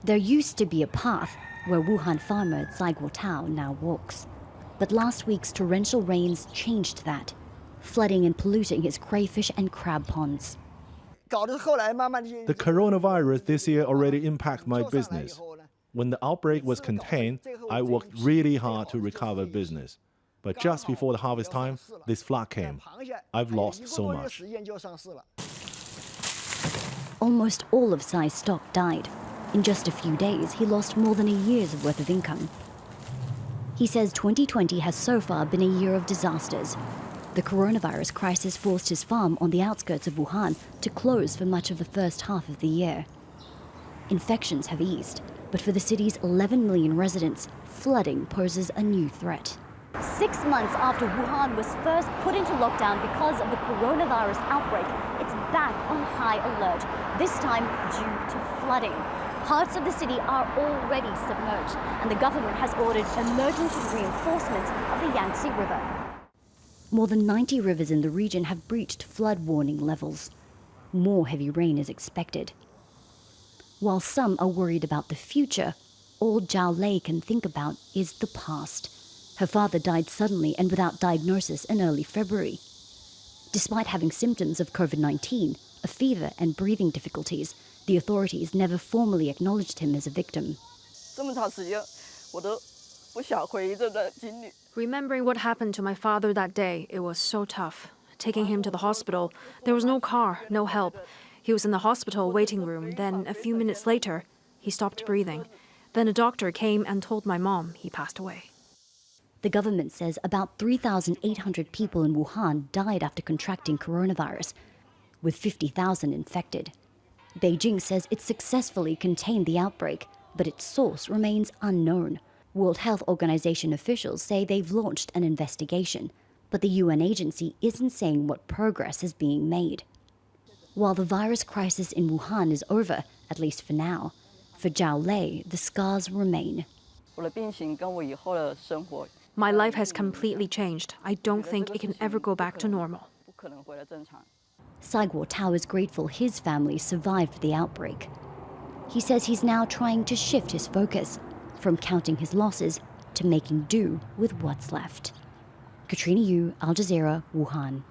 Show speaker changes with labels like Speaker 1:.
Speaker 1: There used to be a path where Wuhan farmer GUOTAO now walks. But last week's torrential rains changed that, flooding and polluting his crayfish and crab ponds.
Speaker 2: The coronavirus this year already impacted my business. When the outbreak was contained, I worked really hard to recover business. But just before the harvest time, this flood came. I've lost so much.
Speaker 1: Almost all of Tsai's stock died. In just a few days, he lost more than a year's worth of income. He says 2020 has so far been a year of disasters. The coronavirus crisis forced his farm on the outskirts of Wuhan to close for much of the first half of the year. Infections have eased, but for the city's 11 million residents, flooding poses a new threat. 6 months after Wuhan was first put into lockdown because of the coronavirus outbreak, it's back on high alert, this time due to flooding. Parts of the city are already submerged, and the government has ordered emergency reinforcements of the Yangtze River. More than 90 rivers in the region have breached flood warning levels. More heavy rain is expected. While some are worried about the future, all ZHAO Lei can think about is the past. Her father died suddenly and without diagnosis in early February. Despite having symptoms of COVID-19, a fever and breathing difficulties, the authorities never formally acknowledged him as a victim.
Speaker 3: Remembering what happened to my father that day, it was so tough. Taking him to the hospital, there was no car, no help. He was in the hospital waiting room. Then, a few minutes later, he stopped breathing. Then a doctor came and told my mom he passed away.
Speaker 1: The government says about 3,800 people in Wuhan died after contracting coronavirus, with 50,000 infected. Beijing says it successfully contained the outbreak, but its source remains unknown. World Health Organization officials say they've launched an investigation, but the UN agency isn't saying what progress is being made. While the virus crisis in Wuhan is over, at least for now, for ZHAO Lei, the scars remain.
Speaker 3: My life has completely changed. I don't think it can ever go back to normal.
Speaker 1: GUOTAO is grateful his family survived the outbreak. He says he's now trying to shift his focus from counting his losses to making do with what's left. Katrina Yu, Al Jazeera, Wuhan.